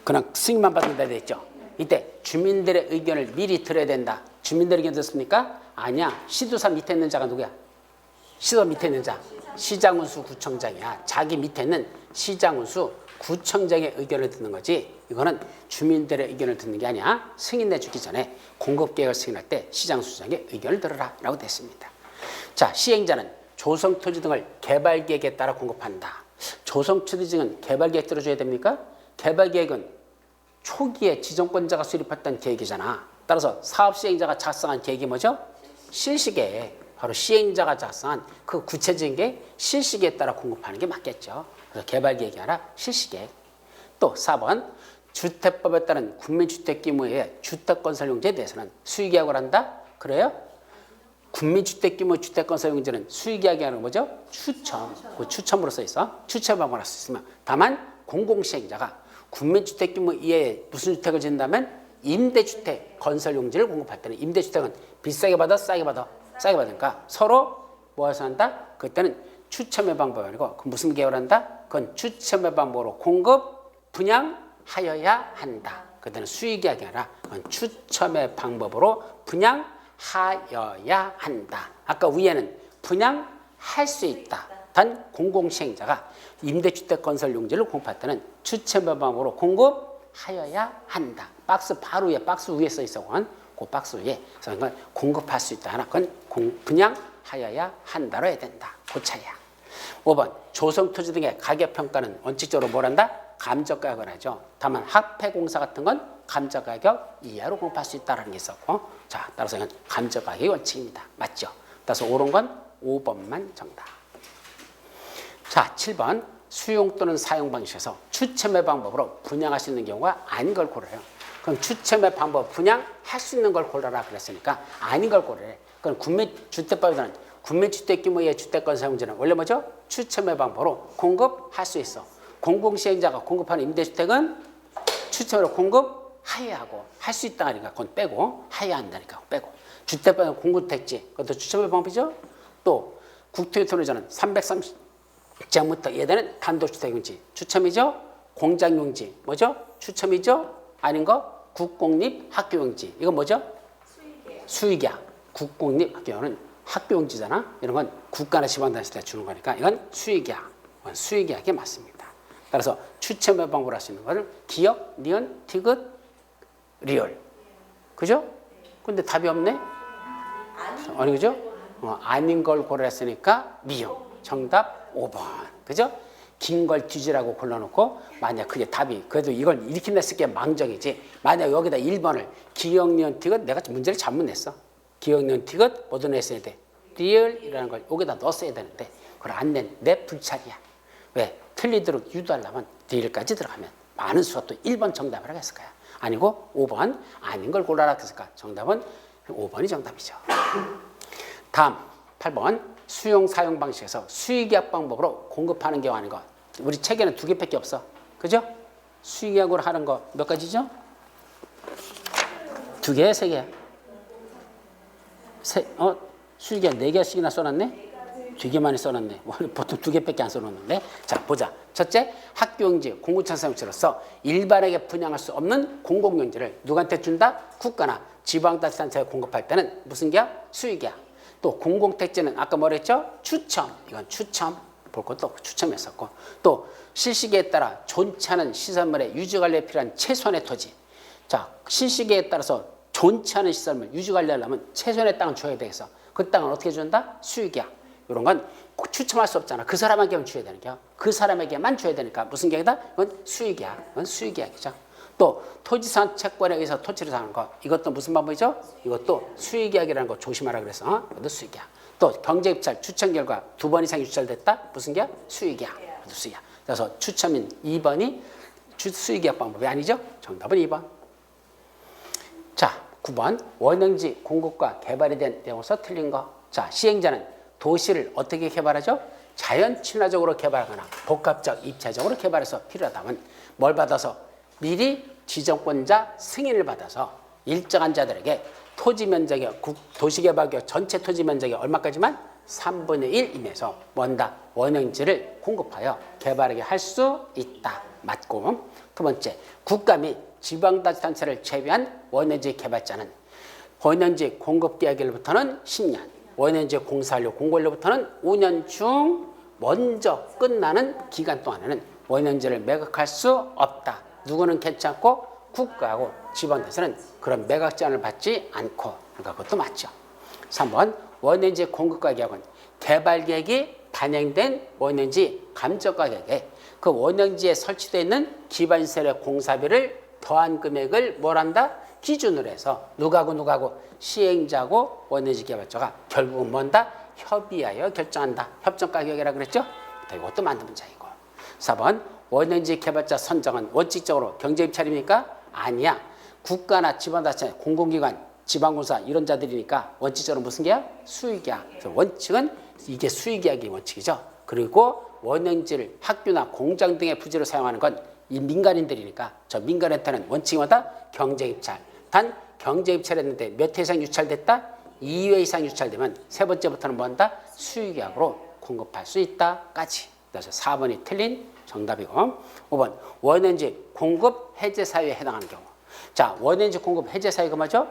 S1: 그냥 승인만 받는다 돼 있죠. 이때 주민들의 의견을 미리 들어야 된다. 주민들의 의견 듣습니까? 아니야. 시도사 밑에 있는 자가 누구야? 시도 밑에 있는 자. 시장운수 구청장이야. 자기 밑에 있는 시장운수 구청장의 의견을 듣는 거지. 이거는 주민들의 의견을 듣는 게 아니야. 승인 내주기 전에 공급계획을 승인할 때 시장수장의 의견을 들어라 라고 됐습니다. 자, 시행자는 조성토지 등을 개발계획에 따라 공급한다. 조성토지 등은 개발계획 들어줘야 됩니까? 개발계획은 초기에 지정권자가 수립했던 계획이잖아. 따라서 사업시행자가 작성한 계획이 뭐죠? 실시계획. 바로 시행자가 작성한 그 구체적인 게 실시계획에 따라 공급하는 게 맞겠죠. 그래서 개발계획이 아니라 실시계획. 또 4번 주택법에 따른 국민주택규모의 주택건설용지에 대해서는 수의계약을 한다? 그래요? 국민주택규모 주택건설용지는 수의계약이 아니라 뭐죠? 추첨. 그 추첨으로 써 있어. 추첨 방법을 할 수 있으면 다만 공공시행자가 국민주택규모 이외에 무슨 주택을 짓는다면 임대주택 건설용지를 공급할 때는 임대주택은 비싸게 받아 싸게 받아? 싸게 받으니까 서로 모아서 한다? 그때는 추첨의 방법이 아니고 그 무슨 계획을 한다? 그건 추첨의 방법으로 공급 분양하여야 한다. 그때는 수의계약이 아니라 그건 추첨의 방법으로 분양하여야 한다. 아까 위에는 분양할 수 있다. 단 공공시행자가 임대주택 건설 용지를 공급할 때는 추첨의 방법으로 공급하여야 한다. 박스 바로 위에, 박스 위에 써 있어. 그 박스 위에. 그래서 이건 공급할 수 있다. 하나, 그건 분양하여야 한다로 해야 된다. 그 차이야. 5번 조성토지 등의 가격평가는 원칙적으로 뭘 한다? 감정가격을 하죠. 다만 합해공사 같은 건 감정가격 이하로 공급할 수 있다는 게 있었고, 자 따라서 이건 감정가격이 원칙입니다. 맞죠? 따라서 옳은 건 5번만 정답. 자 7번 수용 또는 사용 방식에서 추첨의 방법으로 분양할 수 있는 경우가 아닌 걸 고르래요. 그럼 추첨의 방법 분양할 수 있는 걸 골라라 그랬으니까 아닌 걸 고르래. 그럼 국민주택법에서는 국민주택 규모의 주택권 사용자는 원래 뭐죠? 추첨의 방법으로 공급할 수 있어. 공공시행자가 공급하는 임대주택은 추첨으로 공급하여야 하고 할 수 있다 하니까 그건 빼고 하여야 한다니까 빼고. 주택법은 공급택지 그것도 추첨의 방법이죠. 또 국토유통위원회는 330제곱미터 이하되는 단독주택용지 추첨이죠. 공장용지 뭐죠? 추첨이죠. 아닌 거 국공립 학교용지 이건 뭐죠? 수의계약. 국공립 학교는 학교용지잖아. 이런 건 국가나 지방단체 때 주는 거니까 이건 수의계약. 이건 수의계약이 맞습니다. 따라서 추첨의 방법을 할 수 있는 거를 기역, 니은, 티귿, 리얼. 그죠? 근데 답이 없네? 아니 그죠? 아닌 걸 고르랬으니까 미용. 정답 5번. 그죠? 긴 걸 뒤지라고 골라놓고 만약 그게 답이 그래도 이걸 이렇게 냈을 게 망정이지. 만약 여기다 1번을 기역, 니은, 티귿 내가 문제를 잘못 냈어. 기역, 니은, 티귿 모두 냈어야 돼. 리얼이라는 걸 여기다 넣었어야 되는데 그걸 안 낸 내 불찰이야. 왜? 틀리도록 유도하려면 리얼까지 들어가면 많은 수가 또 1번 정답을 하겠을 거야. 아니고 5번 아닌 걸 골라라 했을까? 정답은 5번이 정답이죠. 다음 8번 수용 사용 방식에서 수의계약 방법으로 공급하는 경우 아닌 것. 우리 책에는 2개밖에 없어. 그죠? 수의계약으로 하는 거 몇 가지죠? 2개, 3개? 수의계약 4개씩이나 써놨네? 되게 많이 써놨네. 보통 2개밖에 안 써놓는데. 자 보자. 첫째, 학교용지, 공공찬 사용지로서 일반에게 분양할 수 없는 공공용지를 누구한테 준다? 국가나 지방자치단체에 공급할 때는 무슨 계약? 수의계약. 또 공공택지는 아까 뭐랬죠? 추첨. 이건 추첨. 볼 것도 없고 추첨했었고. 또 실시계에 따라 존치 않은 시설물의 유지관리에 필요한 최소한의 토지. 자 실시계에 따라서 존치 않은 시설물 유지관리하려면 최소한의 땅을 줘야 되겠어. 그 땅은 어떻게 준다? 수의계약. 이런 건 추첨할 수 없잖아. 그 사람에게만 줘야 되는 거야. 그 사람에게만 줘야 되니까 무슨 계약이다? 이건 수의계약. 이건 수의계약이죠. 또 토지산 채권에 의해서 토지를 사는 거. 이것도 무슨 방법이죠? 이것도 수의계약이라는 거 조심하라 그래서 이것도 수의계약. 또 경제입찰 추첨 결과 2번 이상이 유찰됐다? 무슨 계약? 수의계약. 이것도 수의계약. 그래서 추첨인 2번이 수의계약 방법이 아니죠? 정답은 2번. 자 9번 원형지 공급과 개발에 대한 내용에서 틀린 거. 자 시행자는 도시를 어떻게 개발하죠? 자연 친화적으로 개발하거나 복합적 입체적으로 개발해서 필요하다면 뭘 받아서 미리 지정권자 승인을 받아서 일정한 자들에게 토지 면적의 도시개발구역 전체 토지 면적의 얼마까지만 3분의 1 임에서 뭔다 원형지를 공급하여 개발하게 할 수 있다. 맞고 두 번째 국가 및 지방자치단체를 제외한 원형지 개발자는 원형지 공급 계약일부터는 10년 원형지 공사완료 공고일로부터는 5년 중 먼저 끝나는 기간 동안에는 원형지를 매각할 수 없다. 누구는 괜찮고 국가하고 지방에서는 그런 매각 제한을 받지 않고 그러니까 그것도 맞죠. 3번 원형지 공급가 계약은 개발 계획이 단행된 원형지 감정 가격에 그 원형지에 설치되어 있는 기반시설의 공사비를 더한 금액을 뭘 한다? 기준으로 해서 누가고 시행자고 원형지 개발자가 결국은 뭔다? 협의하여 결정한다. 협정 가격이라 그랬죠? 이것도 맞는 문장이고. 4번 원형지 개발자 선정은 원칙적으로 경제입찰입니까? 아니야. 국가나 지방자치 공공기관 지방공사 이런 자들이니까 원칙적으로 무슨 계약? 수의계약. 그래서 원칙은 이게 수의계약이 원칙이죠. 그리고 원형지를 학교나 공장 등의 부지로 사용하는 건 이 민간인들이니까 저 민간한테는 원칙마다 경제입찰. 단 경제입찰했는데 몇 회 이상 유찰됐다? 2회 이상 유찰되면 세 번째부터는 뭔다? 수의계약으로 공급할 수 있다까지. 그래서 4번이 틀린 정답이고 5번 원형지 공급 해제 사유에 해당하는 경우 자, 원인지 공급 해제 사유가 뭐죠?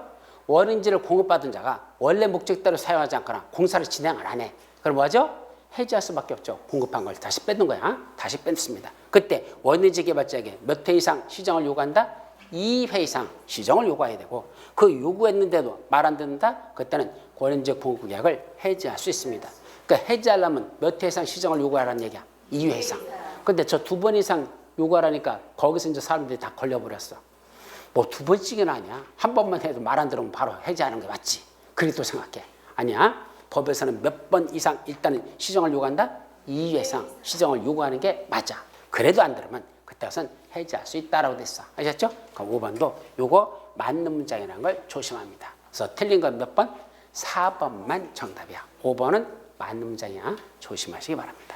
S1: 원인지를 공급받은 자가 원래 목적대로 사용하지 않거나 공사를 진행을 안 해. 그럼 뭐죠? 해지할 수밖에 없죠. 공급한 걸 다시 뺏는 거야. 다시 뺐습니다. 그때 원인지 개발자에게 몇 회 이상 시정을 요구한다? 2회 이상 시정을 요구해야 되고 그 요구했는데도 말 안 듣는다? 그때는 원인지 공급 계약을 해지할 수 있습니다. 그러니까 해지하려면 몇 회 이상 시정을 요구하라는 얘기야. 2회 이상. 근데 저 2번 이상 요구하라니까 거기서 이제 사람들이 다 걸려버렸어. 뭐 2번씩이나 아니야. 한 번만 해도 말 안 들으면 바로 해지하는 게 맞지. 그렇게 또 생각해. 아니야. 법에서는 몇 번 이상 일단은 시정을 요구한다? 2회 이상 시정을 요구하는 게 맞아. 그래도 안 들으면 그때선 해지할 수 있다라고 됐어. 아셨죠? 그럼 5번도 요거 맞는 문장이라는 걸 조심합니다. 그래서 틀린 건 몇 번? 4번만 정답이야. 5번은 맞는 문장이야. 조심하시기 바랍니다.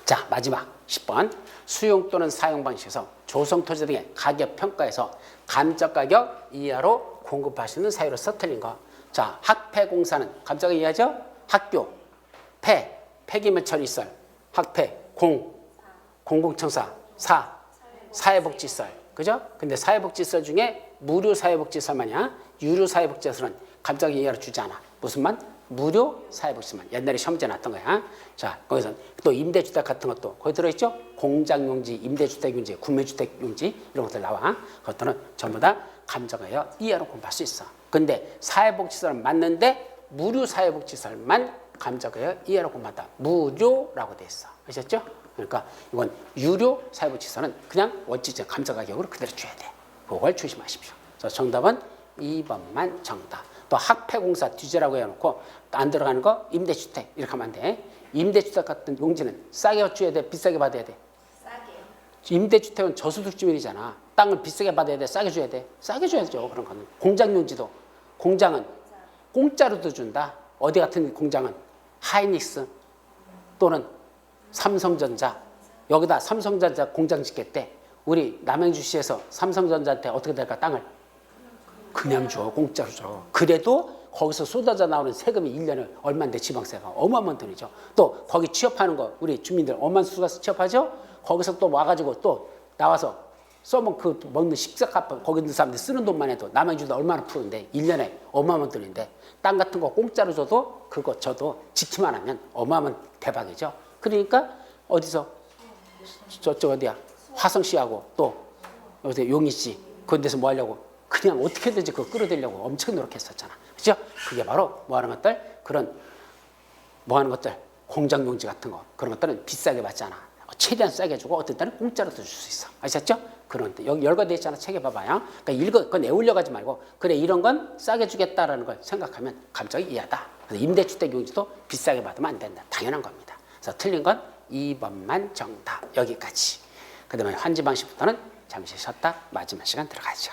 S1: 자, 마지막 10번. 수용 또는 사용 방식에서 조성토지 등의 가격 평가에서 감정가격 이하로 공급하시는 사유로서 틀린 거. 자, 학폐공사는 감정가격 이하죠? 학교, 폐기물처리시설, 학폐, 공공청사, 사회복지시설. 그죠? 근데 사회복지시설 중에 무료 사회복지시설만이야. 유료 사회복지시설은 감정가격 이하로 주지 않아. 무슨 말? 무료 사회복지만 옛날에 시험지에 났던 거야. 자, 거기서 또 임대주택 같은 것도 거기 들어있죠? 공장용지, 임대주택용지, 구매주택용지 이런 것들 나와. 그것들은 전부 다 감정하여 이하로 공부할 수 있어. 근데 사회복지시설은 맞는데 무료 사회복지시설만 감정하여 이하로 공부한다. 무료라고 돼 있어. 아셨죠? 그러니까 이건 유료 사회복지시설은 그냥 원칙적 감정가격으로 그대로 줘야 돼. 그걸 조심하십시오. 그래서 정답은 2번만 정답. 또 학폐공사 뒤지라고 해놓고 안 들어가는 거 임대주택 이렇게 하면 안 돼. 임대주택 같은 용지는 싸게 줘야 돼? 비싸게 받아야 돼?
S2: 싸게요.
S1: 임대주택은 저소득주민이잖아. 땅을 비싸게 받아야 돼? 싸게 줘야 돼? 싸게 줘야죠. 그런 거는. 공장용지도. 공장은 공짜로도 준다. 어디 같은 공장은 하이닉스 또는 삼성전자. 여기다 삼성전자 공장 짓겠대. 우리 남양주시에서 삼성전자한테 어떻게 될까? 땅을 그냥 줘. 공짜로 줘. 그래도 거기서 쏟아져 나오는 세금이 1년에 얼마인데 지방세가 어마어마한 돈이죠. 또 거기 취업하는 거 우리 주민들 어마어마한 수가 취업하죠. 거기서 또 와가지고 또 나와서 써먹 그 먹는 식사값 거기 있는 사람들 쓰는 돈만 해도 남양주도 얼마나 푸는데 1년에 어마어마한 돈인데 땅 같은 거 공짜로 줘도 그거 저도 지키만 하면 어마어마한 대박이죠. 그러니까 어디서 저쪽 어디야 화성시하고 또 어디 용인시 그런 데서 뭐 하려고 그냥 어떻게든지 그거 끌어들이려고 엄청 노력했었잖아. 그죠? 그게 바로 뭐 하는 것들? 그런 뭐 하는 것들? 공장용지 같은 거. 그런 것들은 비싸게 받잖아. 최대한 싸게 주고 어떤 때는 공짜로도 줄 수 있어. 아셨죠? 그런 데 여기 열거돼 있잖아. 책에 봐봐요. 그러니까 그건 애울려 가지 말고 그래 이런 건 싸게 주겠다라는 걸 생각하면 감정이 이해하다. 그래서 임대주택 용지도 비싸게 받으면 안 된다. 당연한 겁니다. 그래서 틀린 건 2번만 정답. 여기까지. 그 다음에 환지 방식부터는 잠시 쉬었다 마지막 시간 들어가죠.